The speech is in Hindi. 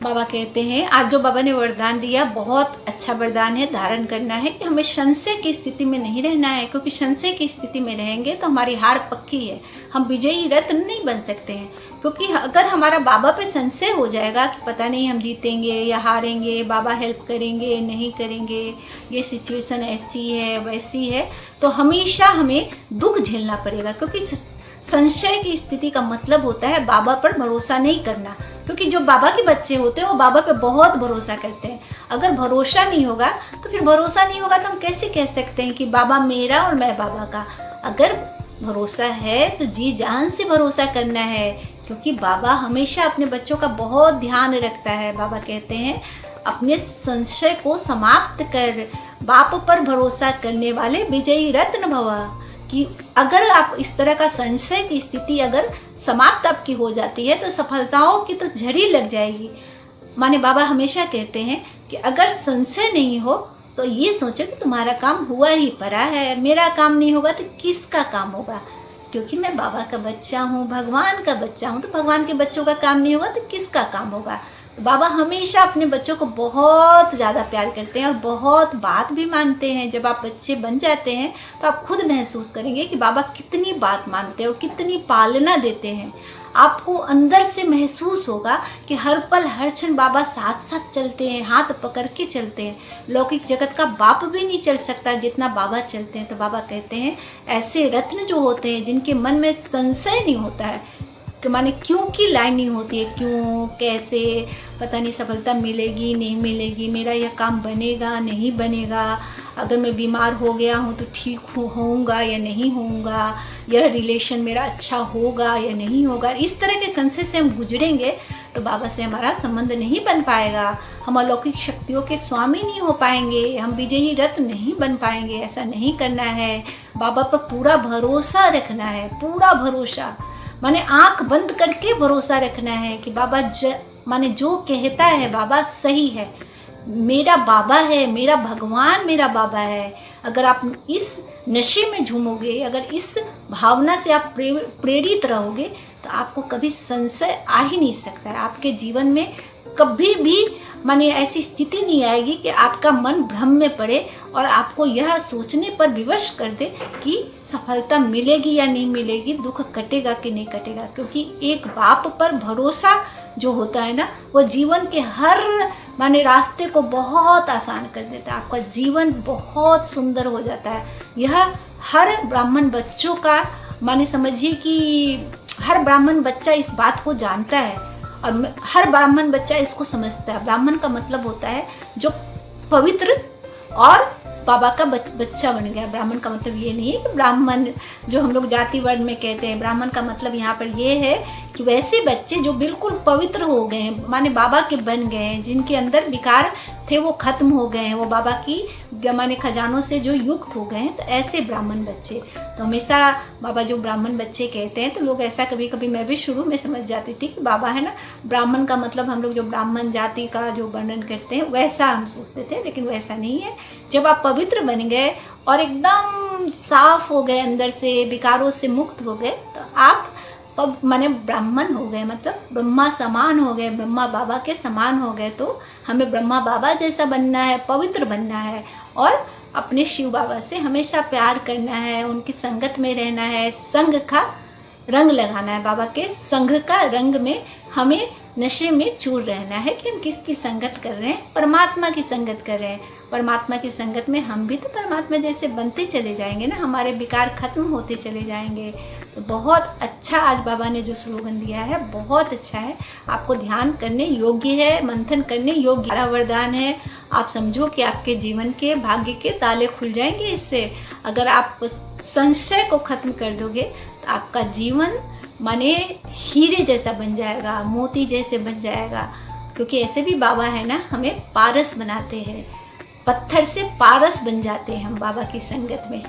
बाबा कहते हैं, आज जो बाबा ने वरदान दिया बहुत अच्छा वरदान है, धारण करना है कि हमें संशय की स्थिति में नहीं रहना है, क्योंकि संशय की स्थिति में रहेंगे तो हमारी हार पक्की है, हम विजयी रत्न नहीं बन सकते हैं। क्योंकि अगर हमारा बाबा पे संशय हो जाएगा कि पता नहीं हम जीतेंगे या हारेंगे, बाबा हेल्प करेंगे नहीं करेंगे, ये सिचुएशन ऐसी है वैसी है, तो हमेशा हमें दुख झेलना पड़ेगा। क्योंकि संशय की स्थिति का मतलब होता है बाबा पर भरोसा नहीं करना। क्योंकि जो बाबा के बच्चे होते हैं वो बाबा पे बहुत भरोसा करते हैं। अगर भरोसा नहीं होगा तो फिर भरोसा नहीं होगा तो हम कैसे कह सकते हैं कि बाबा मेरा और मैं बाबा का। अगर भरोसा है तो जी जान से भरोसा करना है, क्योंकि बाबा हमेशा अपने बच्चों का बहुत ध्यान रखता है। बाबा कहते हैं अपने संशय को समाप्त कर, बाप पर भरोसा करने वाले विजयी रत्न भवा। कि अगर आप इस तरह का संशय की स्थिति अगर समाप्त आपकी हो जाती है तो सफलताओं की तो झड़ी लग जाएगी। माने बाबा हमेशा कहते हैं कि अगर संशय नहीं हो तो ये सोचो कि तुम्हारा काम हुआ ही पड़ा है, मेरा काम नहीं होगा तो किसका काम होगा। क्योंकि मैं बाबा का बच्चा हूँ, भगवान का बच्चा हूँ, तो भगवान के बच्चों का काम नहीं होगा तो किसका काम होगा। बाबा हमेशा अपने बच्चों को बहुत ज़्यादा प्यार करते हैं और बहुत बात भी मानते हैं। जब आप बच्चे बन जाते हैं तो आप खुद महसूस करेंगे कि बाबा कितनी बात मानते हैं और कितनी पालना देते हैं। आपको अंदर से महसूस होगा कि हर पल हर क्षण बाबा साथ साथ चलते हैं, हाथ पकड़ के चलते हैं। लौकिक जगत का बाप भी नहीं चल सकता जितना बाबा चलते हैं। तो बाबा कहते हैं ऐसे रत्न जो होते हैं जिनके मन में संशय नहीं होता है कि माने क्यों की लाइन नहीं होती है, क्यों कैसे पता नहीं सफलता मिलेगी नहीं मिलेगी, मेरा यह काम बनेगा नहीं बनेगा, अगर मैं बीमार हो गया हूँ तो ठीक होऊंगा या नहीं होऊंगा, यह रिलेशन मेरा अच्छा होगा या नहीं होगा। इस तरह के संशय से हम गुजरेंगे तो बाबा से हमारा संबंध नहीं बन पाएगा, हम अलौकिक शक्तियों के स्वामी नहीं हो पाएंगे, हम विजयी रत्न नहीं बन पाएंगे। ऐसा नहीं करना है, बाबा पर पूरा भरोसा रखना है, पूरा भरोसा माने आंख बंद करके भरोसा रखना है कि बाबा माने जो कहता है बाबा सही है, मेरा बाबा है, मेरा भगवान मेरा बाबा है। अगर आप इस नशे में झूमोगे, अगर इस भावना से आप प्रेरित रहोगे तो आपको कभी संशय आ ही नहीं सकता है। आपके जीवन में कभी भी माने ऐसी स्थिति नहीं आएगी कि आपका मन भ्रम में पड़े और आपको यह सोचने पर विवश कर दे कि सफलता मिलेगी या नहीं मिलेगी, दुख कटेगा कि नहीं कटेगा। क्योंकि एक बाप पर भरोसा जो होता है ना, वो जीवन के हर माने रास्ते को बहुत आसान कर देता है, आपका जीवन बहुत सुंदर हो जाता है। यह हर ब्राह्मण बच्चों का माने समझिए कि हर ब्राह्मण बच्चा इस बात को जानता है और हर ब्राह्मण बच्चा इसको समझता है। ब्राह्मण का मतलब होता है जो पवित्र और बाबा का बच्चा बन गया। ब्राह्मण का मतलब ये नहीं है कि ब्राह्मण जो हम लोग जाति वर्ण में कहते हैं, ब्राह्मण का मतलब यहाँ पर ये है कि वैसे बच्चे जो बिल्कुल पवित्र हो गए हैं, माने बाबा के बन गए हैं, जिनके अंदर विकार थे वो खत्म हो गए हैं, वो बाबा की माने खजानों से जो युक्त हो गए हैं, तो ऐसे ब्राह्मण बच्चे। तो हमेशा बाबा जो ब्राह्मण बच्चे कहते हैं तो लोग ऐसा कभी कभी मैं भी शुरू में समझ जाती थी कि बाबा है ना, ब्राह्मण का मतलब हम लोग जो ब्राह्मण जाति का जो वर्णन करते हैं वैसा हम सोचते थे, लेकिन वैसा नहीं है। जब आप पवित्र बन गए और एकदम साफ हो गए, अंदर से विकारों से मुक्त हो गए, तो आप माने ब्राह्मण हो गए, मतलब ब्रह्मा समान हो गए, ब्रह्मा बाबा के समान हो गए। तो हमें ब्रह्मा बाबा जैसा बनना है, पवित्र बनना है और अपने शिव बाबा से हमेशा प्यार करना है, उनकी संगत में रहना है, संग का रंग लगाना है। बाबा के संग का रंग में हमें नशे में चूर रहना है कि हम किसकी संगत कर रहे हैं, परमात्मा की संगत कर रहे हैं। परमात्मा की संगत में हम भी तो परमात्मा जैसे बनते चले जाएंगे ना, हमारे विकार खत्म होते चले जाएंगे। तो बहुत अच्छा आज बाबा ने जो स्लोगन दिया है बहुत अच्छा है, आपको ध्यान करने योग्य है, मंथन करने योग्य। हमारा वरदान है, आप समझो कि आपके जीवन के भाग्य के ताले खुल जाएंगे इससे। अगर आप संशय को खत्म कर दोगे तो आपका जीवन माने हीरे जैसा बन जाएगा, मोती जैसे बन जाएगा। क्योंकि ऐसे भी बाबा है ना, हमें पारस बनाते हैं, पत्थर से पारस बन जाते हैं हम बाबा की संगत में।